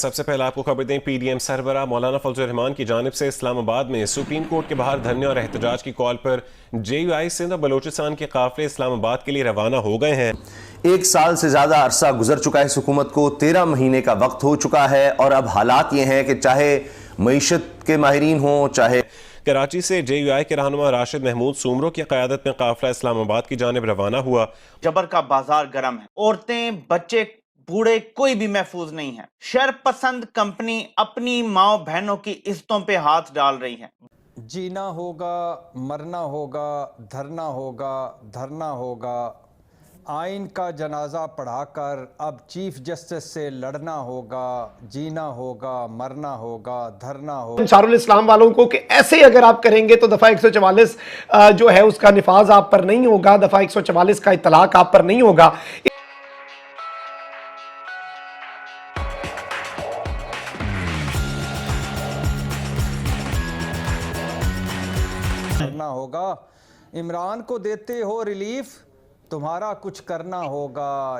سب سے پہلے آپ کو خبر دیں، پی ڈی ایم سربراہ مولانا فضل الرحمان کی جانب سے اسلام آباد میں سپریم کورٹ کے باہر دھرنے اور احتجاج کی کال پر جے یو آئی سندھ اور بلوچستان کے قافلے اسلام آباد کے لیے روانہ ہو گئے ہیں۔ 1 سال سے زیادہ عرصہ گزر چکا ہے، اس حکومت کو 13 مہینے کا وقت ہو چکا ہے، اور اب حالات یہ ہیں کہ چاہے معیشت کے ماہرین ہوں، چاہے کراچی سے جے یو آئی کے رہنما راشد محمود سومرو کی قیادت میں قافلہ اسلام آباد کی جانب روانہ ہوا۔ جبر کا بازار گرم ہے، عورتیں، بچے، بوڑھے، کوئی بھی محفوظ نہیں ہے۔ شر پسند کمپنی اپنی ماں بہنوں کی عزتوں پہ ہاتھ ڈال رہی ہے۔ جینا ہوگا، مرنا ہوگا، دھرنا ہوگا، دھرنا ہوگا، آئین کا جنازہ پڑھا کر اب چیف جسٹس سے لڑنا ہوگا، جینا ہوگا، مرنا ہوگا، دھرنا ہوگا۔ انصار الاسلام والوں کو کہ ایسے اگر آپ کریں گے تو دفعہ 144 جو ہے اس کا نفاذ آپ پر نہیں ہوگا، دفعہ 144 کا اطلاق آپ پر نہیں ہوگا۔ کرنا ہوگا، عمران کو دیتے ہو ریلیف، تمہارا کچھ کرنا ہوگا،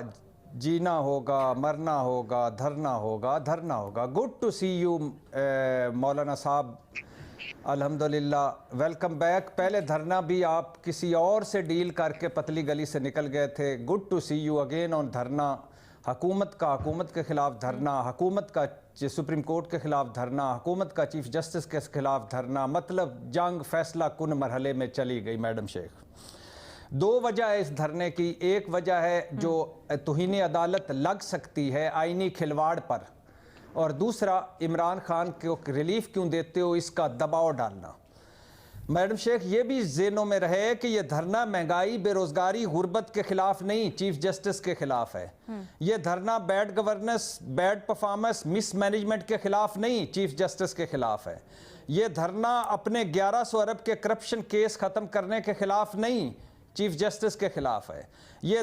جینا ہوگا، مرنا ہوگا، دھرنا ہوگا، دھرنا ہوگا۔ گڈ ٹو سی یو مولانا صاحب، الحمدللہ، ویلکم بیک۔ پہلے دھرنا بھی آپ کسی اور سے ڈیل کر کے پتلی گلی سے نکل گئے تھے۔ Good to see you again on دھرنا، حکومت کے خلاف دھرنا، حکومت کا سپریم کورٹ کے خلاف دھرنا، حکومت کا چیف جسٹس کے خلاف دھرنا، مطلب جنگ فیصلہ کن مرحلے میں چلی گئی۔ میڈم شیخ، 2 وجہ ہے اس دھرنے کی۔ ایک وجہ ہے جو توہین عدالت لگ سکتی ہے آئینی کھلواڑ پر، اور دوسرا عمران خان کو ریلیف کیوں دیتے ہو اس کا دباؤ ڈالنا۔ میڈم شیخ، یہ بھی ذہنوں میں رہے کہ یہ دھرنا مہنگائی، بے روزگاری، غربت کے خلاف نہیں، چیف جسٹس کے خلاف ہے۔ یہ دھرنا بیڈ گورننس، بیڈ پرفارمنس، مس مینجمنٹ کے خلاف نہیں، چیف جسٹس کے خلاف ہے۔ یہ دھرنا اپنے 1100 ارب کے کرپشن کیس ختم کرنے کے خلاف نہیں، چیف جسٹس کے خلاف ہے۔ یہ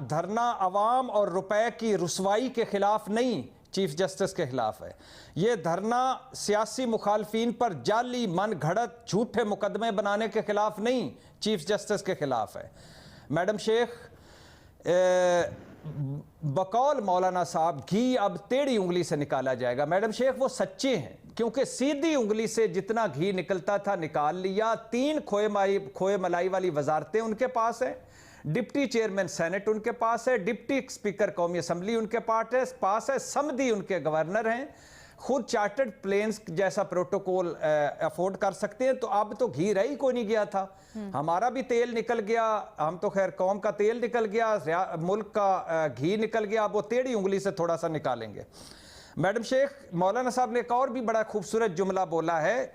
دھرنا عوام اور روپے کی رسوائی کے خلاف نہیں، چیف جسٹس کے خلاف ہے۔ یہ دھرنا سیاسی مخالفین پر جعلی من گھڑت جھوٹے مقدمے بنانے کے خلاف نہیں، چیف جسٹس کے خلاف ہے۔ میڈم شیخ، بقول مولانا صاحب، گھی اب ٹیڑھی انگلی سے نکالا جائے گا۔ میڈم شیخ وہ سچے ہیں، کیونکہ سیدھی انگلی سے جتنا گھی نکلتا تھا نکال لیا۔ 3 کھوئے ملائی والی وزارتیں ان کے پاس ہیں، ڈپٹی چیئرمین سینٹ ان کے پاس ہے، ڈپٹی اسپیکر قومی اسمبلی ان کے پاس ہے، سمدھی ان کے گورنر ہیں، خود چارٹرڈ پلینز جیسا پروٹوکول افورڈ کر سکتے ہیں۔ تو اب تو گھی رہ ہی کوئی نہیں گیا تھا، ہمارا بھی تیل نکل گیا، ہم تو خیر قوم کا تیل نکل گیا، ملک کا گھی نکل گیا، اب وہ ٹیڑھی انگلی سے تھوڑا سا نکالیں گے۔ میڈم شیخ، مولانا صاحب نے ایک اور بھی بڑا خوبصورت جملہ بولا ہے،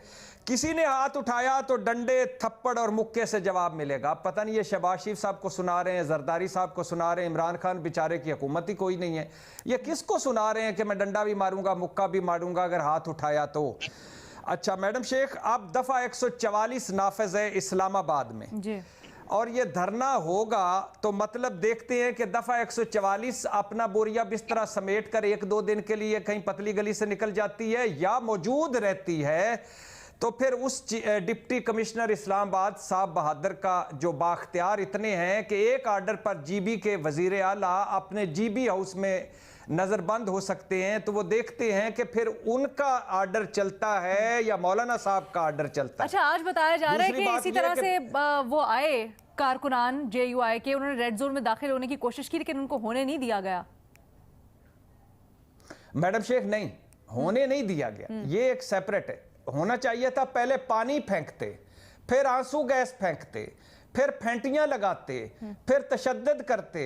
کسی نے ہاتھ اٹھایا تو ڈنڈے، تھپڑ اور مکے سے جواب ملے گا۔ پتہ نہیں یہ شہباز شریف صاحب کو سنا رہے ہیں، زرداری صاحب کو سنا رہے ہیں، عمران خان بیچارے کی حکومت ہی کوئی نہیں ہے، یہ کس کو سنا رہے ہیں کہ میں ڈنڈا بھی ماروں گا، مکہ بھی ماروں گا اگر ہاتھ اٹھایا تو؟ اچھا میڈم شیخ، اب دفعہ 144 نافذ ہے اسلام آباد میں، اور یہ دھرنا ہوگا تو مطلب دیکھتے ہیں کہ دفعہ 144 اپنا بوریا بسترا سمیٹ کر 1-2 دن کے لیے کہیں پتلی گلی سے نکل جاتی ہے یا موجود رہتی ہے، تو پھر اس ڈپٹی کمشنر اسلام آباد صاحب بہادر کا جو بااختیار اتنے ہیں کہ ایک آرڈر پر جی بی کے وزیر اعلیٰ اپنے جی بی ہاؤس میں نظر بند ہو سکتے ہیں، تو وہ دیکھتے ہیں کہ پھر ان کا آرڈر چلتا ہے یا مولانا صاحب کا آرڈر چلتا ہے۔ اچھا، آج بتایا جا رہا ہے کہ اسی طرح سے وہ آئے کارکنان جے یو آئی کے، انہوں نے ریڈ زون میں داخل ہونے کی کوشش کی لیکن ان کو ہونے نہیں دیا گیا۔ میڈم شیخ، نہیں ہونے نہیں دیا گیا، یہ ایک سیپریٹ ہے۔ ہونا چاہیے تھا پہلے پانی پھینکتے، پھر آنسو گیس پھینکتے، پھر پھینٹیاں لگاتے، پھر تشدد کرتے،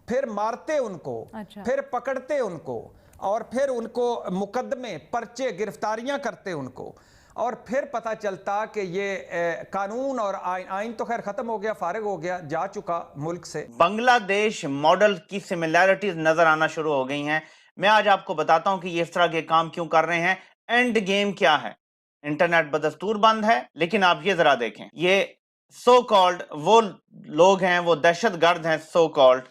پھر مارتے ان کو، پھر پکڑتے ان کو، اور پھر ان کو مقدمے، پرچے، گرفتاریاں کرتے ان کو، اور پھر پتہ چلتا کہ یہ قانون اور آئین تو خیر ختم ہو گیا، فارغ ہو گیا، جا چکا ملک سے۔ بنگلہ دیش ماڈل کی سملیرٹیز نظر آنا شروع ہو گئی ہیں۔ میں آج آپ کو بتاتا ہوں کہ یہ اس طرح کے کام کیوں کر رہے ہیں، اینڈ گیم کیا ہے۔ انٹرنیٹ بدستور بند ہے، لیکن آپ یہ ذرا دیکھیں، یہ سو کالڈ وہ لوگ ہیں، وہ دہشت گرد ہیں سو کالڈ،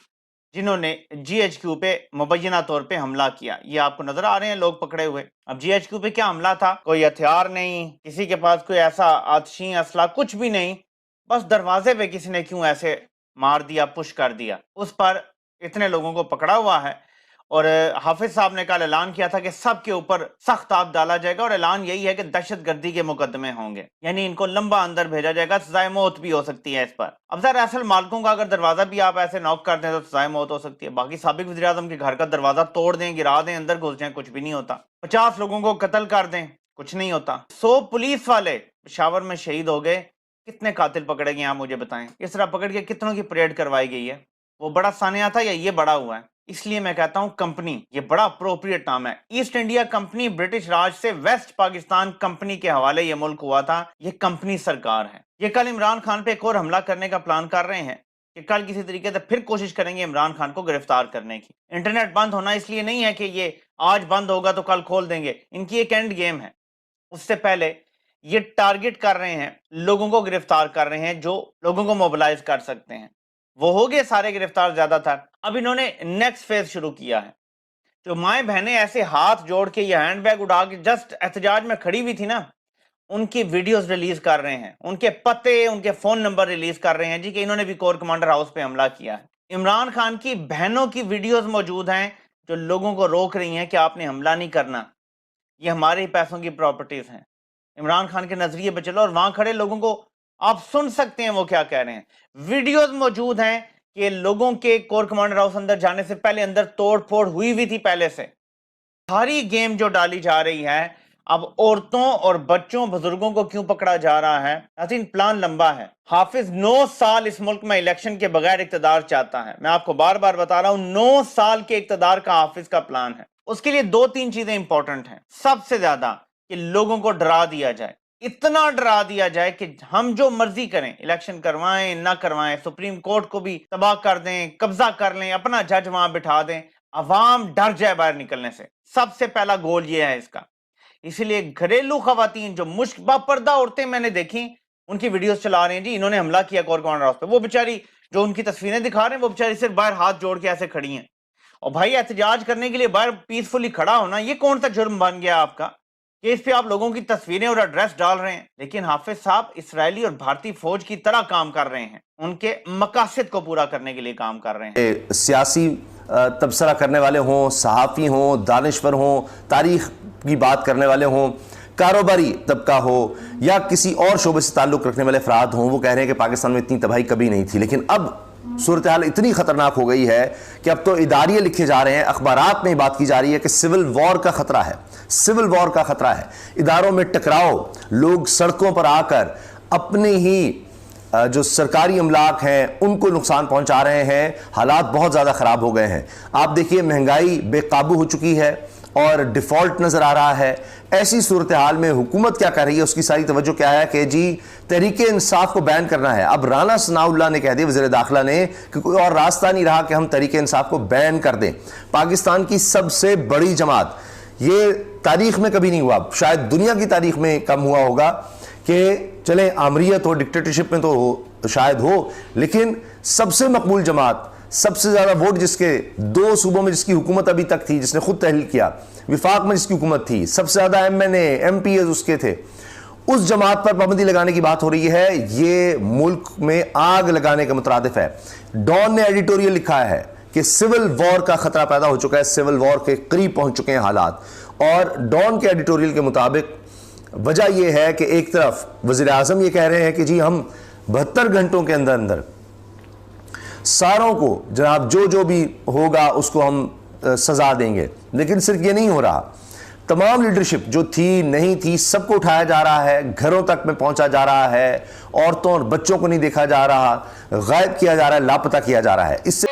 جنہوں نے جی ایچ کیو پہ مبینہ طور پہ حملہ کیا۔ یہ آپ کو نظر آ رہے ہیں لوگ پکڑے ہوئے۔ اب جی ایچ کیو پہ کیا حملہ تھا؟ کوئی ہتھیار نہیں، کسی کے پاس کوئی ایسا آتشین اسلحہ کچھ بھی نہیں، بس دروازے پہ کسی نے کیوں ایسے مار دیا، پش کر دیا، اس پر اتنے لوگوں کو پکڑا ہوا ہے۔ اور حافظ صاحب نے کل اعلان کیا تھا کہ سب کے اوپر سخت داب ڈالا جائے گا، اور اعلان یہی ہے کہ دہشت گردی کے مقدمے ہوں گے، یعنی ان کو لمبا اندر بھیجا جائے گا، سزائے موت بھی ہو سکتی ہے اس پر۔ اب ذرا اصل مالکوں کا اگر دروازہ بھی آپ ایسے نوک کر دیں تو سزائے موت ہو سکتی ہے، باقی سابق وزیر اعظم کے گھر کا دروازہ توڑ دیں، گرا دیں، اندر گھس جائیں، کچھ بھی نہیں ہوتا۔ 50 لوگوں کو قتل کر دیں، کچھ نہیں ہوتا۔ 100 پولیس والے پشاور میں شہید ہو گئے، کتنے قاتل پکڑے گئے آپ مجھے بتائیں؟ اس طرح پکڑ کے کتنوں کی پریڈ کروائی گئی ہے؟ وہ بڑا سانحہ تھا یا یہ بڑا ہوا ہے؟ اس لیے میں کہتا ہوں کمپنی، یہ بڑا اپروپریٹ نام ہے۔ ایسٹ انڈیا کمپنی برٹش راج سے ویسٹ پاکستان کمپنی کے حوالے یہ ملک ہوا تھا، یہ کمپنی سرکار ہے۔ یہ کل عمران خان پہ ایک اور حملہ کرنے کا پلان کر رہے ہیں کہ کل کسی طریقے سے پھر کوشش کریں گے عمران خان کو گرفتار کرنے کی۔ انٹرنیٹ بند ہونا اس لیے نہیں ہے کہ یہ آج بند ہوگا تو کل کھول دیں گے، ان کی ایک اینڈ گیم ہے۔ اس سے پہلے یہ ٹارگٹ کر رہے ہیں، لوگوں کو گرفتار کر رہے ہیں جو لوگوں کو موبلائز کر سکتے ہیں۔ وہ ہو گئے سارے گرفتار زیادہ تر، اب انہوں نے نیکسٹ فیز شروع کیا ہے۔ جو مائیں بہنیں ایسے ہاتھ جوڑ کے یہ ہینڈ بیگ اٹھا کے جسٹ احتجاج میں کھڑی ہوئی تھی نا، ان کی ویڈیوز ریلیز کر رہے ہیں، ان کے پتے، ان کے فون نمبر ریلیز کر رہے ہیں جی کہ انہوں نے بھی کور کمانڈر ہاؤس پہ حملہ کیا ہے۔ عمران خان کی بہنوں کی ویڈیوز موجود ہیں جو لوگوں کو روک رہی ہیں کہ آپ نے حملہ نہیں کرنا، یہ ہمارے پیسوں کی پراپرٹیز ہیں۔ عمران خان کے نظریے پہ چلو اور وہاں کھڑے لوگوں کو آپ سن سکتے ہیں وہ کیا کہہ رہے ہیں۔ ویڈیوز موجود ہیں کہ لوگوں کے کور کمانڈر ہاؤس اندر جانے سے پہلے اندر توڑ پھوڑ ہوئی تھی پہلے سے۔ ساری گیم جو ڈالی جا رہی ہے، اب عورتوں اور بچوں بزرگوں کو کیوں پکڑا جا رہا ہے؟ ناظرین پلان لمبا ہے۔ حافظ 9 سال اس ملک میں الیکشن کے بغیر اقتدار چاہتا ہے، میں آپ کو بار بار بتا رہا ہوں 9 سال کے اقتدار کا حافظ کا پلان ہے۔ اس کے لیے 2-3 چیزیں امپورٹنٹ ہیں۔ سب سے زیادہ کہ لوگوں کو ڈرا دیا جائے، اتنا ڈرا دیا جائے کہ ہم جو مرضی کریں، الیکشن کروائیں نہ کروائیں، سپریم کورٹ کو بھی تباہ کر دیں، قبضہ کر لیں، اپنا جج وہاں بٹھا دیں، عوام ڈر جائے باہر نکلنے سے۔ سب سے پہلا گول یہ ہے اس کا۔ اسی لیے گھریلو خواتین جو با پردہ عورتیں میں نے دیکھی، ان کی ویڈیوز چلا رہے ہیں جی انہوں نے حملہ کیا کور کمانڈر ہاؤس پہ، وہ بیچاری جو ان کی تصویریں دکھا رہے ہیں وہ بیچاری صرف باہر ہاتھ جوڑ کے ایسے کھڑی ہیں۔ اور بھائی احتجاج کرنے کے لیے باہر پیسفلی کھڑا ہونا یہ کون سا جرم بن گیا آپ کا کہ اس پہ آپ لوگوں کی تصویریں اور ایڈریس ڈال رہے ہیں؟ لیکن حافظ صاحب اسرائیلی اور بھارتی فوج کی طرح کام کر رہے ہیں، ان کے مقاصد کو پورا کرنے کے لیے کام کر رہے ہیں۔ سیاسی تبصرہ کرنے والے ہوں، صحافی ہوں، دانشور ہوں، تاریخ کی بات کرنے والے ہوں، کاروباری طبقہ ہو یا کسی اور شعبے سے تعلق رکھنے والے افراد ہوں، وہ کہہ رہے ہیں کہ پاکستان میں اتنی تباہی کبھی نہیں تھی۔ لیکن اب صورتحال اتنی خطرناک ہو گئی ہے کہ اب تو اداریے لکھے جا رہے ہیں، اخبارات میں بات کی جا رہی ہے کہ سول وار کا خطرہ ہے، سول وار کا خطرہ ہے۔ اداروں میں ٹکراؤ، لوگ سڑکوں پر آ کر اپنے ہی جو سرکاری املاک ہیں ان کو نقصان پہنچا رہے ہیں۔ حالات بہت زیادہ خراب ہو گئے ہیں۔ آپ دیکھیے مہنگائی بے قابو ہو چکی ہے اور ڈیفالٹ نظر آ رہا ہے۔ ایسی صورتحال میں حکومت کیا کر رہی ہے، اس کی ساری توجہ کیا ہے کہ جی تحریک انصاف کو بین کرنا ہے۔ اب رانا ثناء اللہ نے کہہ دیا، وزیر داخلہ نے، کہ کوئی اور راستہ نہیں رہا کہ ہم تحریک انصاف کو بین کر دیں۔ پاکستان کی سب سے بڑی جماعت، یہ تاریخ میں کبھی نہیں ہوا، شاید دنیا کی تاریخ میں کم ہوا ہوگا کہ چلیں آمریت ہو، ڈکٹیٹرشپ میں تو شاید ہو، لیکن سب سے مقبول جماعت، سب سے زیادہ ووٹ جس کے 2 صوبوں میں جس کی حکومت ابھی تک تھی، جس نے خود تحلیل کیا، وفاق میں جس کی حکومت تھی، سب سے زیادہ MPs اس کے تھے، اس جماعت پر پابندی لگانے کی بات ہو رہی ہے۔ یہ ملک میں آگ لگانے کا مترادف ہے۔ ڈان نے ایڈیٹوریل لکھا ہے کہ سول وار کا خطرہ پیدا ہو چکا ہے، سول وار کے قریب پہنچ چکے ہیں حالات، اور ڈان کے ایڈیٹوریل کے مطابق وجہ یہ ہے کہ ایک طرف وزیر اعظم یہ کہہ رہے ہیں کہ جی ہم 72 گھنٹوں کے اندر ساروں کو جناب جو بھی ہوگا اس کو ہم سزا دیں گے، لیکن صرف یہ نہیں ہو رہا، تمام لیڈرشپ جو تھی نہیں تھی سب کو اٹھایا جا رہا ہے، گھروں تک میں پہنچا جا رہا ہے، عورتوں اور بچوں کو نہیں دیکھا جا رہا، غائب کیا جا رہا ہے، لاپتہ کیا جا رہا ہے۔ اس سے